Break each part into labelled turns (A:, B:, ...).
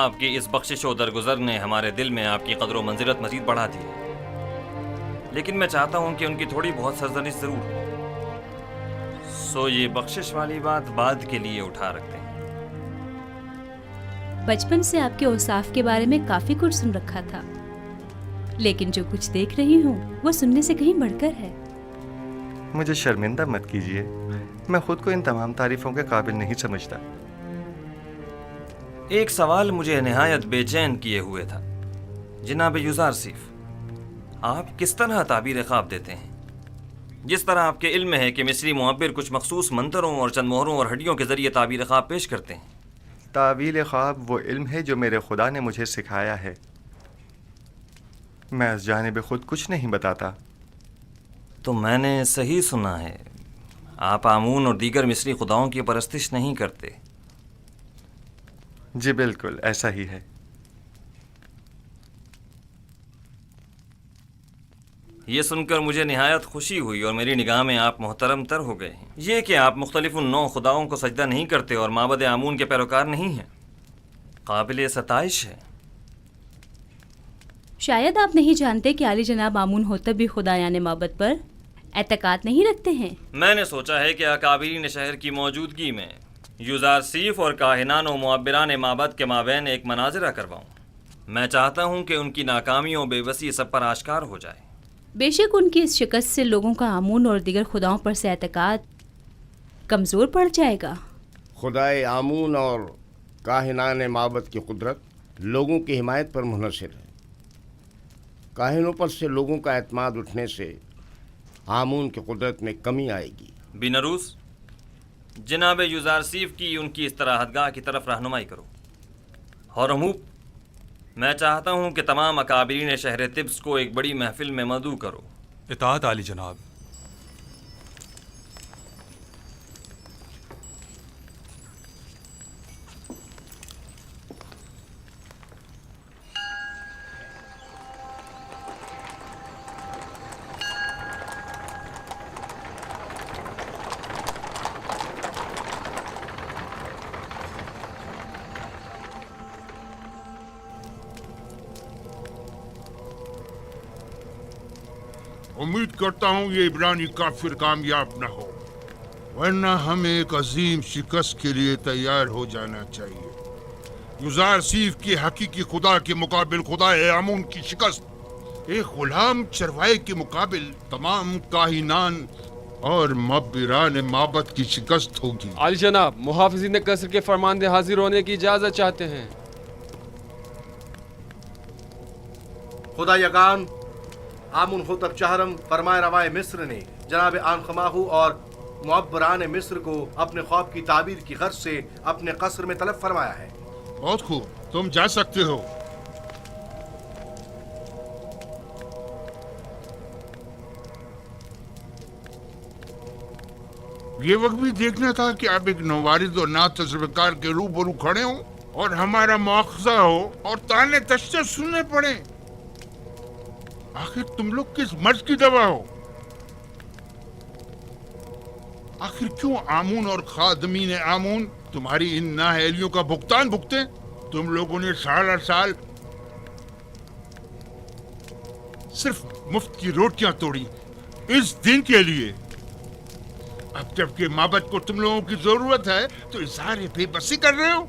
A: آپ کی اس بخشش و درگزر نے ہمارے دل میں آپ کی قدر و منزلت مزید بڑھا دی ہے، لیکن میں چاہتا ہوں کہ ان کی تھوڑی بہت سرزنش ضرور ہو، سو یہ بخشش والی بات بعد کے لیے اٹھا رکھتے ہیں۔
B: بچپن سے آپ کے اوصاف کے بارے میں کافی کچھ سن رکھا تھا، لیکن جو کچھ دیکھ رہی ہوں وہ سننے سے کہیں بڑھ کر ہے۔
C: مجھے شرمندہ مت کیجیے، میں خود کو ان تمام تعریفوں کے قابل نہیں سمجھتا۔
A: ایک سوال مجھے نہایت بے چین کیے ہوئے تھا جناب یوزارسیف، آپ کس طرح تعبیر خواب دیتے ہیں؟ جس طرح آپ کے علم میں ہے کہ مصری معبر کچھ مخصوص منتروں اور چند مہروں اور ہڈیوں کے ذریعے تعبیر خواب پیش کرتے ہیں۔
C: تعویل خواب وہ علم ہے جو میرے خدا نے مجھے سکھایا ہے، میں از جانب خود کچھ نہیں بتاتا۔
A: تو میں نے صحیح سنا ہے، آپ آمون اور دیگر مصری خداؤں کی پرستش نہیں کرتے؟
C: جی بالکل ایسا ہی ہے۔
A: یہ سن کر مجھے نہایت خوشی ہوئی اور میری نگاہ میں آپ محترم تر ہو گئے ہیں۔ یہ کہ آپ مختلف نو خداؤں کو سجدہ نہیں کرتے اور معبد آمون کے پیروکار نہیں ہیں، قابل ستائش ہے۔
B: شاید آپ نہیں جانتے کہ عالی جناب آمون ہوتب بھی خدایان معبد پر اعتقاد نہیں رکھتے ہیں۔
A: میں نے سوچا ہے کہ اکابرین شہر کی موجودگی میں یوزارسیف اور کاہنان و معبران معبد کے مابین ایک مناظرہ کرواؤں۔ میں چاہتا ہوں کہ ان کی ناکامیوں بے بسی سب پر آشکار ہو جائے۔
B: بے شک ان کی اس شکست سے لوگوں کا آمون اور دیگر خداؤں پر سے اعتقاد کمزور پڑ جائے گا۔
D: خدائے آمون اور کاہنان معبد کی قدرت لوگوں کی حمایت پر منحصر ہے۔ کاہنوں پر سے لوگوں کا اعتماد اٹھنے سے آمون کی قدرت میں کمی آئے گی۔
A: بینروس، جناب یوزارسیف کی ان کی استراحت گاہ کی طرف رہنمائی کرو۔ ہورموپ، میں چاہتا ہوں کہ تمام اکابرین شہر طبس کو ایک بڑی محفل میں مدعو کرو۔
E: اطاعت عالی جناب۔
F: امید کرتا ہوں یہ عبرانی کافر کامیاب نہ ہو، ورنہ ہمیں ایک عظیم شکست کے لیے تیار ہو جانا چاہیے۔ یوزارسیف کے حقیقی خدا کے مقابل خدا آمون کی شکست ایک غلام چروائے کے مقابل تمام کاہنان اور معبران معبد کی شکست ہوگی۔
G: عالی جناب، محافظین قصر کے فرماندے حاضر ہونے کی اجازت چاہتے ہیں۔
H: خدا یگان آمون ہوتب چہرم فرمائے روائے مصر نے جناب آنخماہو اور معبران مصر کو اپنے خواب کی تعبیر کی غرض سے اپنے قصر میں طلب فرمایا ہے۔
F: بہت خوب، تم جا سکتے ہو۔ یہ وقت بھی دیکھنا تھا کہ آپ ایک نوارد اور نا تجربہ کار کے روبرو کھڑے ہوں اور ہمارا مواخذہ ہو اور تانے تشنے سننے پڑے۔ آخر تم لوگ کس مرض کی دوا ہو؟ آخر کیوں آمون اور خادمین آمون تمہاری ان نااہلیوں کا بھگتان بھگتے؟ تم لوگوں نے سالہ سال صرف مفت کی روٹیاں توڑی اس دن کے لیے۔ اب جب کہ معبد کو تم لوگوں کی ضرورت ہے تو اظہار بے بسی کر رہے ہو۔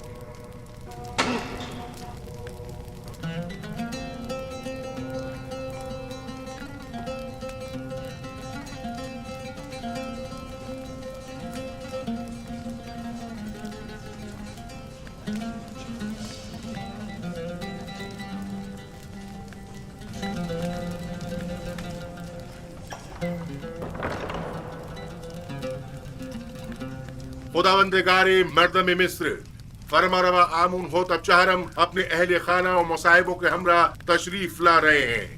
I: خداوندگار مردم مصر، فرما روا آمون ہوتب چہرم اپنے اہل خانہ و مصاحبوں کے ہمراہ تشریف لا رہے ہیں۔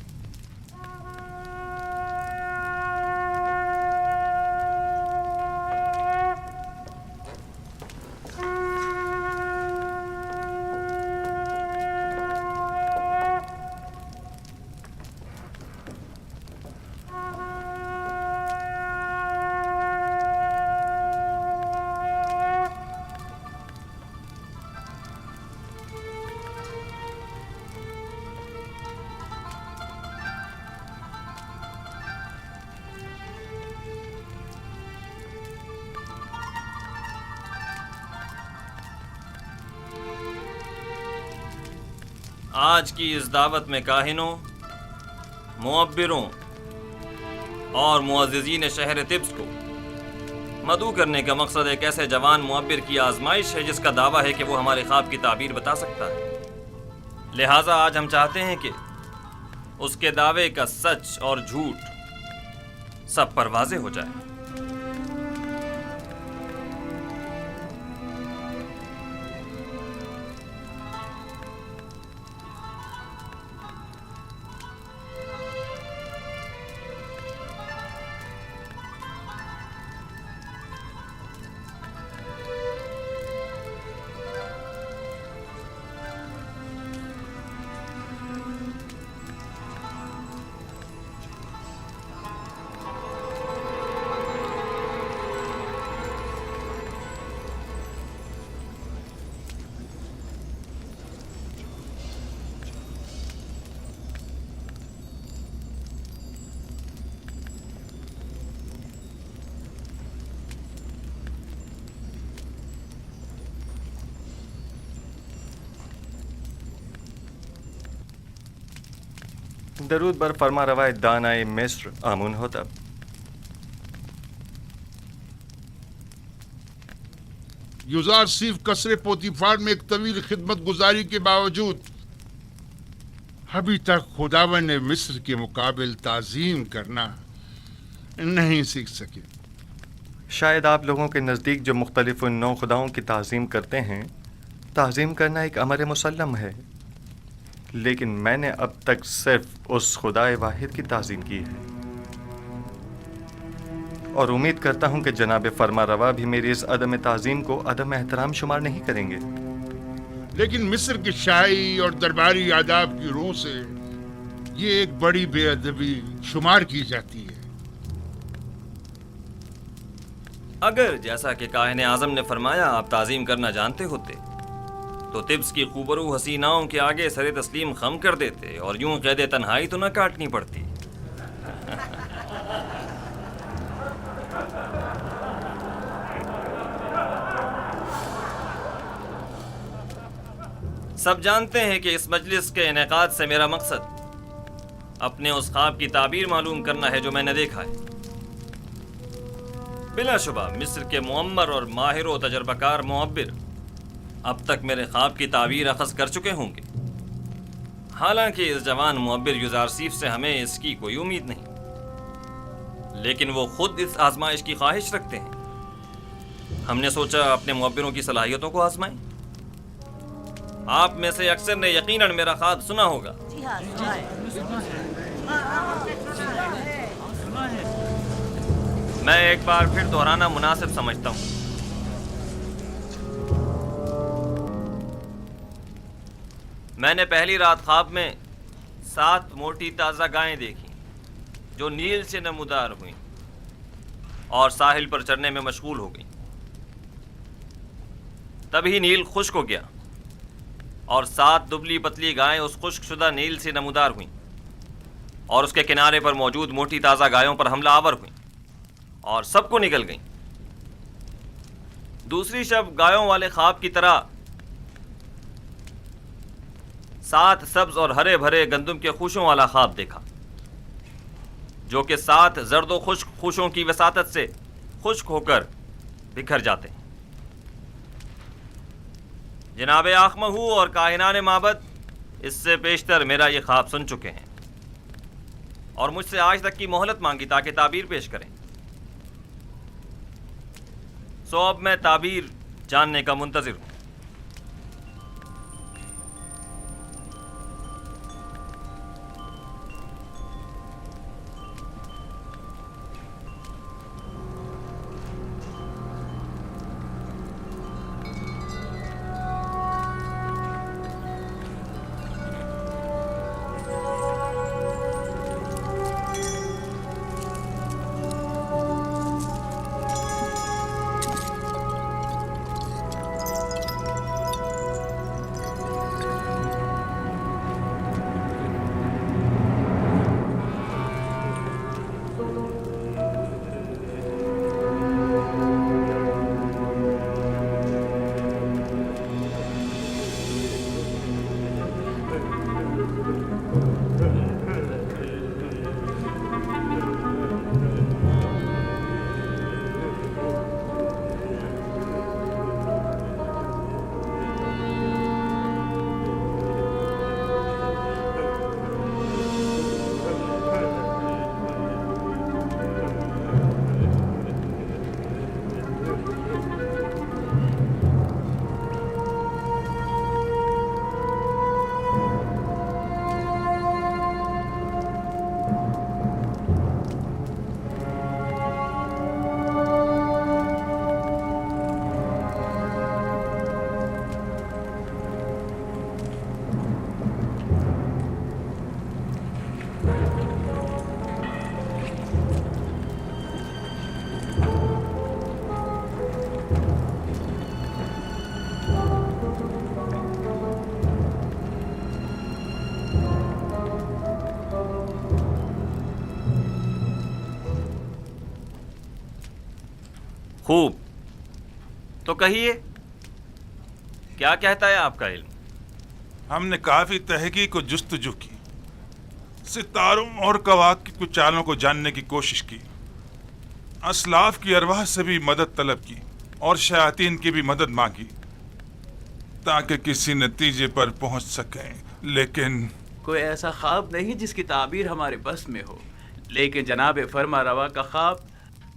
A: آج کی اس دعوت میں کاہنوں، معبروں اور معززین شہر طبس کو مدعو کرنے کا مقصد ایک ایسے جوان معبر کی آزمائش ہے جس کا دعویٰ ہے کہ وہ ہمارے خواب کی تعبیر بتا سکتا ہے۔ لہٰذا آج ہم چاہتے ہیں کہ اس کے دعوے کا سچ اور جھوٹ سب پر واضح ہو جائے۔
C: درود بر فرما روای دانائے مصر آمون ہوتب۔
F: یوزارسیف قصر پوتیفار میں ایک طویل خدمت گزاری کے باوجود ابھی تک خداوند مصر کے مقابل تعظیم کرنا نہیں سیکھ سکے۔
C: شاید آپ لوگوں کے نزدیک جو مختلف نو خداؤں کی تعظیم کرتے ہیں، تعظیم کرنا ایک امر مسلم ہے، لیکن میں نے اب تک صرف اس خدائے واحد کی تعظیم کی ہے، اور امید کرتا ہوں کہ جناب فرما روا بھی میری اس عدم تعظیم کو عدم احترام شمار نہیں کریں گے۔
F: لیکن مصر کے شاہی اور درباری آداب کی روح سے یہ ایک بڑی بے ادبی شمار کی جاتی ہے۔
A: اگر جیسا کہ کاہن اعظم نے فرمایا آپ تعظیم کرنا جانتے ہوتے تو طبس کی خوبرو حسیناؤں کے آگے سر تسلیم خم کر دیتے اور یوں قید تنہائی تو نہ کاٹنی پڑتی۔ سب جانتے ہیں کہ اس مجلس کے انعقاد سے میرا مقصد اپنے اس خواب کی تعبیر معلوم کرنا ہے جو میں نے دیکھا ہے۔ بلا شبہ مصر کے معمر اور ماہر و تجربہ کار معبر اب تک میرے خواب کی تعبیر اخذ کر چکے ہوں گے، حالانکہ اس جوان معبر یوزارسیف سے ہمیں اس کی کوئی امید نہیں، لیکن وہ خود اس آزمائش کی خواہش رکھتے ہیں۔ ہم نے سوچا اپنے معبروں کی صلاحیتوں کو آزمائیں۔ آپ میں سے اکثر نے یقیناً میرا خواب سنا ہوگا۔ میں ایک بار پھر دہرانا مناسب سمجھتا ہوں۔ میں نے پہلی رات خواب میں 7 موٹی تازہ گائیں دیکھی جو نیل سے نمودار ہوئیں اور ساحل پر چرنے میں مشغول ہو گئیں۔ تبھی نیل خشک ہو گیا اور 7 دبلی پتلی گائیں اس خشک شدہ نیل سے نمودار ہوئیں اور اس کے کنارے پر موجود موٹی تازہ گایوں پر حملہ آور ہوئیں اور سب کو نگل گئیں۔ دوسری شب گایوں والے خواب کی طرح 7 سبز اور ہرے بھرے گندم کے خوشوں والا خواب دیکھا جو کہ 7 زرد و خشک خوشوں کی وساطت سے خشک ہو کر بکھر جاتے ہیں۔ جناب آخمہو اور کاہنان معبد اس سے پیشتر میرا یہ خواب سن چکے ہیں اور مجھ سے آج تک کی مہلت مانگی تاکہ تعبیر پیش کریں۔ سو اب میں تعبیر جاننے کا منتظر ہوں۔ خوب، تو کہیے کیا کہتا ہے آپ کا علم؟
E: ہم نے کافی تحقیق و جستجو کی، ستاروں اور کواکب کی چالوں کو جاننے کی کوشش کی، اسلاف کی ارواح سے بھی مدد طلب کی اور شیاطین کی بھی مدد مانگی تاکہ کسی نتیجے پر پہنچ سکیں، لیکن
J: کوئی ایسا خواب نہیں جس کی تعبیر ہمارے بس میں ہو، لیکن جناب فرما روا کا خواب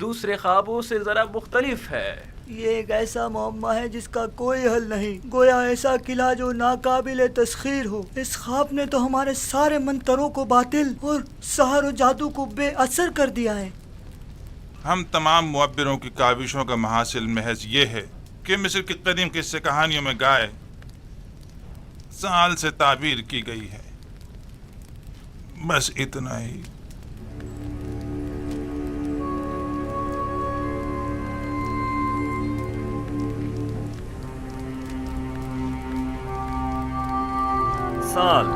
J: دوسرے خوابوں سے ذرا مختلف ہے۔
K: یہ ایک ایسا معمہ ہے جس کا کوئی حل نہیں، گویا ایسا قلعہ جو ناقابل تسخیر ہو۔ اس خواب نے تو ہمارے سارے منتروں کو باطل اور سحر و جادو کو بے اثر کر دیا ہے۔
E: ہم تمام معبروں کی کاوشوں کا محاصل محض یہ ہے کہ مصر کی قدیم قصے کہانیوں میں گائے سال سے تعبیر کی گئی ہے، بس اتنا ہی۔
A: سال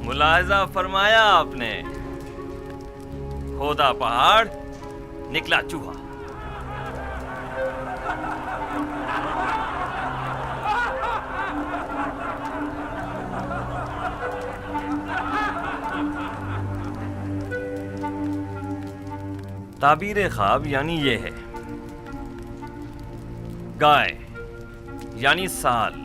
A: ملاحظہ فرمایا آپ نے، کھودا پہاڑ نکلا چوہا۔ تعبیر خواب یعنی یہ ہے، گائے یعنی سال۔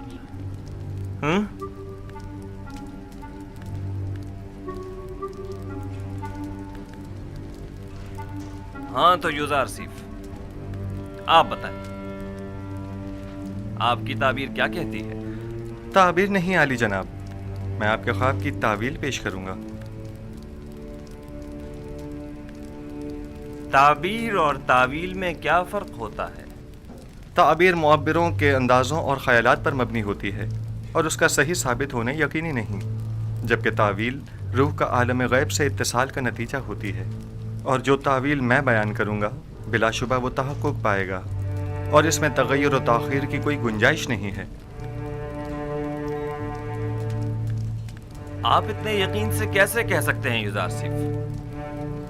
A: ہاں تو یوزار سیف، آپ بتائیں آپ کی تعبیر کیا کہتی ہے؟
C: تعبیر نہیں عالی جناب، میں آپ کے خواب کی تعویل پیش کروں گا۔
A: تعبیر اور تعویل میں کیا فرق ہوتا ہے؟
C: تعبیر معبروں کے اندازوں اور خیالات پر مبنی ہوتی ہے اور اس کا صحیح ثابت ہونا یقینی نہیں، جبکہ تعویل روح کا عالم غیب سے اتصال کا نتیجہ ہوتی ہے، اور جو تعویل میں بیان کروں گا بلا شبہ وہ تحقق پائے گا، اور اس میں تغیر و تاخیر کی کوئی گنجائش نہیں ہے۔
A: آپ اتنے یقین سے کیسے کہہ سکتے ہیں یوزار سیف؟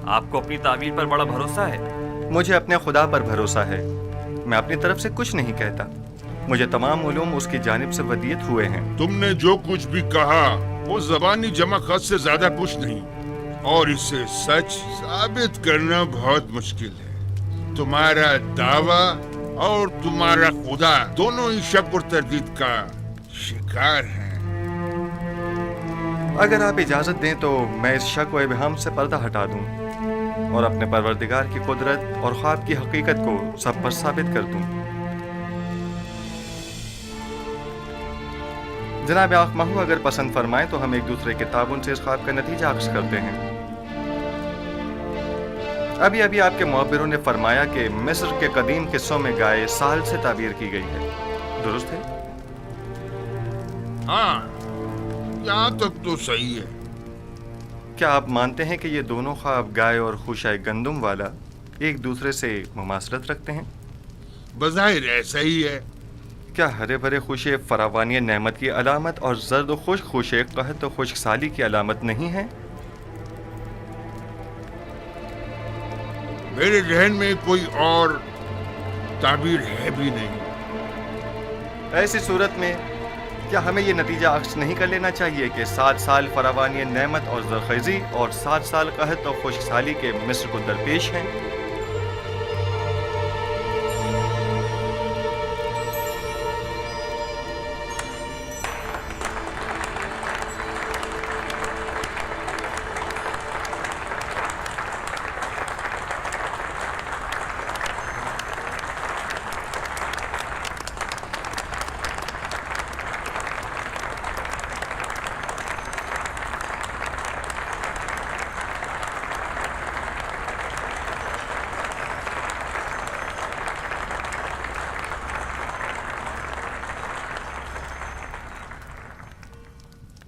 A: آپ کو اپنی تعبیر پر بڑا بھروسہ ہے؟
C: مجھے اپنے خدا پر بھروسہ ہے، میں اپنی طرف سے کچھ نہیں کہتا، مجھے تمام علوم اس کی جانب سے ودیت ہوئے ہیں۔
F: تم نے جو کچھ بھی کہا وہ زبانی جمع خط سے زیادہ کچھ نہیں، اور اسے سچ ثابت کرنا بہت مشکل ہے۔ تمہارا دعویٰ اور تمہارا خدا دونوں ہی شک اور تردید کا شکار ہیں۔
C: اگر آپ اجازت دیں تو میں اس شک و ابہام سے پردہ ہٹا دوں اور اپنے پروردگار کی قدرت اور خواب کی حقیقت کو سب پر ثابت کر دوں۔ جناب آنکھ ماہو اگر پسند فرمائیں تو ہم ایک دوسرے کے تعاون سے اس خواب کا نتیجہ اخذ کرتے ہیں۔ ابھی آپ کے معبروں نے فرمایا کہ مصر کے قدیم قصوں میں گائے سال سے تعبیر کی گئی ہے، درست ہے؟
F: ہاں، یہاں تک تو صحیح ہے۔
C: کیا آپ مانتے ہیں کہ یہ دونوں خواب گائے اور خوشہ گندم والا ایک دوسرے سے مماثلت رکھتے ہیں؟
F: بظاہر ایسا ہی ہے۔
C: کیا ہرے بھرے خوشے فراوانی نعمت کی علامت اور زرد و خشک خوشے قحط و خشک سالی کی علامت نہیں ہیں؟
F: میرے ذہن میں کوئی اور تعبیر ہے بھی نہیں۔
C: ایسی صورت میں کیا ہمیں یہ نتیجہ اخذ نہیں کر لینا چاہیے کہ 7 سال فراوانی نعمت اور زرخیزی اور 7 سال قحط اور خشک سالی کے مصر کو درپیش ہیں؟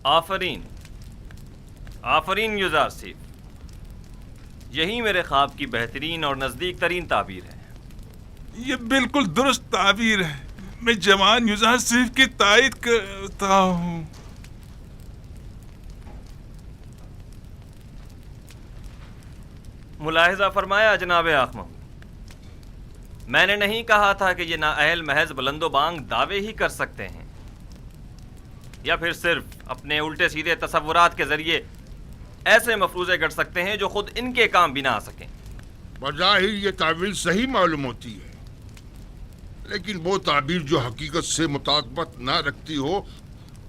A: آفرین آفرین یوزار سیف، یہی میرے خواب کی بہترین اور نزدیک ترین تعبیر ہے۔
E: یہ بالکل درست تعبیر ہے، میں جوان یوزار سیف کی تائید کرتا ہوں۔
A: ملاحظہ فرمایا جناب آخمہ، میں نے نہیں کہا تھا کہ یہ نااہل محض بلند و بانگ دعوے ہی کر سکتے ہیں یا پھر صرف اپنے الٹے سیدھے تصورات کے ذریعے ایسے مفروضے گڑھ سکتے ہیں جو خود ان کے کام بھی نہ آ سکیں۔
F: بظاہر یہ تعبیر صحیح معلوم ہوتی ہے، لیکن وہ تعبیر جو حقیقت سے مطابقت نہ رکھتی ہو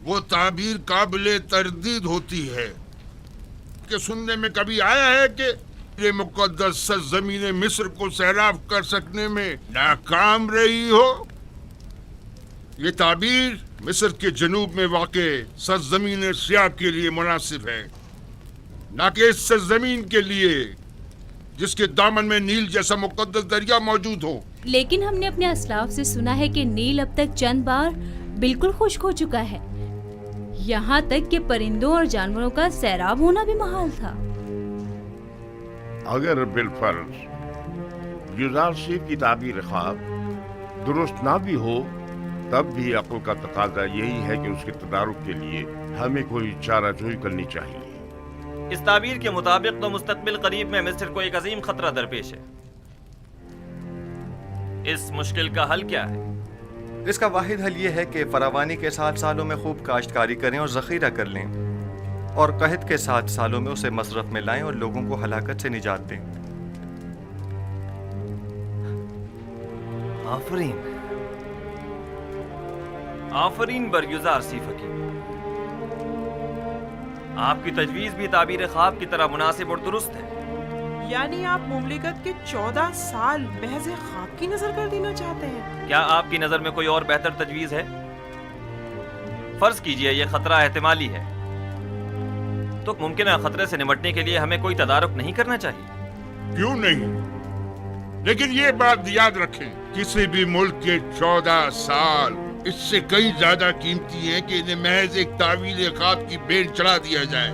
F: وہ تعبیر قابل تردید ہوتی ہے۔ کہ سننے میں کبھی آیا ہے کہ یہ مقدس سرزمین مصر کو سیراب کر سکنے میں ناکام رہی ہو؟ یہ تعبیر مصر کے جنوب میں واقع سرزمین سیاب کے لیے مناسب ہے، نہ کہ اس سرزمین کے لیے جس کے دامن میں نیل جیسا مقدس دریا موجود ہو۔
B: لیکن ہم نے اپنے اسلاف سے سنا ہے کہ نیل اب تک چند بار بالکل خشک ہو چکا ہے، یہاں تک کہ پرندوں اور جانوروں کا سیراب ہونا بھی محال تھا۔
D: اگر بالفرض یوزار سیف کی تعبیر خواب درست نہ بھی ہو، تب بھی عقل کا تقاضا یہی ہے کہ اس کے تدارک کے لیے ہمیں کوئی چارہ جوئی کرنی چاہیے۔
A: اس تعبیر کے مطابق تو مستقبل قریب میں مصر کو ایک عظیم خطرہ درپیش ہے۔ اس مشکل کا حل کیا ہے؟
C: اس کا واحد حل یہ ہے کہ فراوانی کے 7 سالوں میں خوب کاشتکاری کریں اور ذخیرہ کر لیں، اور قحط کے 7 سالوں میں اسے مصرف میں لائیں اور لوگوں کو ہلاکت سے نجات دیں۔
A: آفرین آفرین بر یوزار سیف حکیم، آپ کی تجویز بھی تعبیر خواب کی طرح مناسب اور درست ہے۔
L: یعنی آپ مملکت کے 14 سال محض خواب کی نظر کر دینا چاہتے ہیں؟
A: کیا آپ کی نظر میں کوئی اور بہتر تجویز ہے؟ فرض کیجئے یہ خطرہ احتمالی ہے، تو ممکنہ خطرے سے نمٹنے کے لیے ہمیں کوئی تدارک نہیں کرنا چاہیے؟
F: کیوں نہیں؟ لیکن یہ بات یاد رکھیں، کسی بھی ملک کے 14 سال اس سے کئی زیادہ قیمتی ہیں کہ انہیں محض ایک تعویل خواب کی بین چڑھا دیا جائے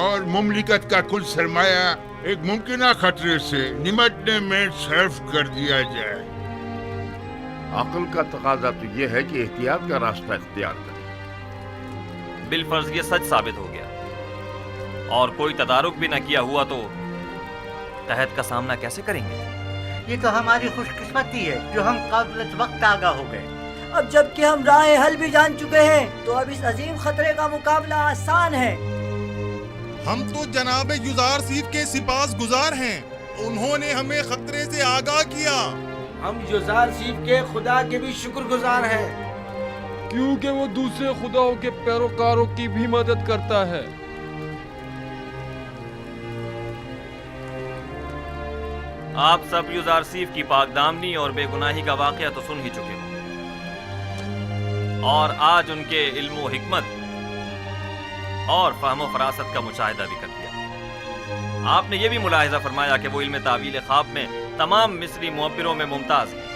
F: اور مملکت کا کل سرمایہ ایک ممکنہ خطرے سے نمٹنے میں صرف کر دیا جائے۔
D: عقل کا تقاضا تو یہ ہے کہ احتیاط کا راستہ اختیار کریں۔
A: بالفرض یہ سچ ثابت ہو گیا اور کوئی تدارک بھی نہ کیا ہوا تو قحط کا سامنا کیسے کریں گے؟
K: یہ تو ہماری خوش قسمتی ہے جو ہم قبل وقت آگاہ ہو گئے۔ اب جب کہ ہم راہ حل بھی جان چکے ہیں تو اب اس عظیم خطرے کا مقابلہ آسان ہے۔
M: ہم تو جناب یوزار سیف کے سپاس گزار ہیں، انہوں نے ہمیں خطرے سے آگاہ کیا۔
N: ہم یوزار سیف کے خدا کے بھی شکر گزار ہیں،
G: کیونکہ وہ دوسرے خداؤں کے پیروکاروں کی بھی مدد کرتا ہے۔
A: آپ سب یوزار سیف کی پاک دامنی اور بے گناہی کا واقعہ تو سن ہی چکے ہو، اور آج ان کے علم و حکمت اور فہم و فراست کا مشاہدہ بھی کر لیا۔ آپ نے یہ بھی ملاحظہ فرمایا کہ وہ علم تعویل خواب میں تمام مصری معبروں میں ممتاز ہیں۔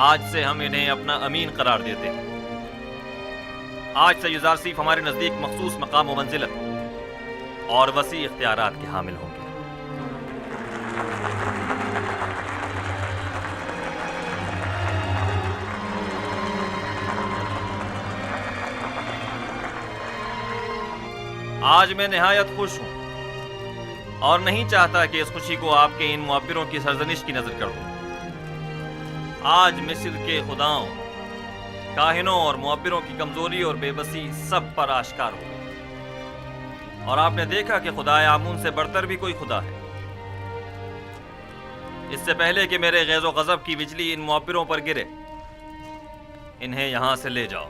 A: آج سے ہم انہیں اپنا امین قرار دیتے ہیں۔ آج سے یوزار سیف ہمارے نزدیک مخصوص مقام و منزلت اور وسیع اختیارات کے حامل ہوں گے۔ آج میں نہایت خوش ہوں اور نہیں چاہتا کہ اس خوشی کو آپ کے ان معبروں کی سرزنش کی نظر کر دوں۔ آج مصر کے خداؤں، کاہنوں اور معبروں کی کمزوری اور بے بسی سب پر آشکار ہو گئی، اور آپ نے دیکھا کہ خدائے آمون سے بڑھتر بھی کوئی خدا ہے۔ اس سے پہلے کہ میرے غیظ و غضب کی بجلی ان معبروں پر گرے، انہیں یہاں سے لے جاؤ۔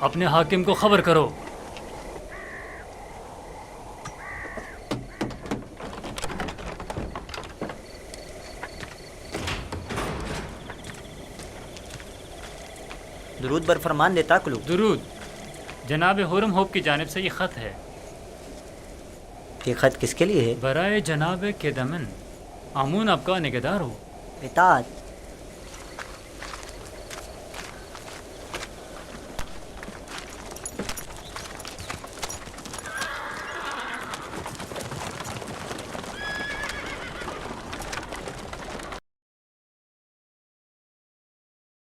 O: اپنے حاکم کو خبر کرو۔
N: درود بر فرمان دیتا کلو۔
O: درود۔ جناب حرم ہوپ کی جانب سے یہ خط ہے۔
N: یہ خط کس کے لیے ہے؟
O: برائے جناب کے دمن آمون آپ کا نگہدار ہو۔
N: اطاعت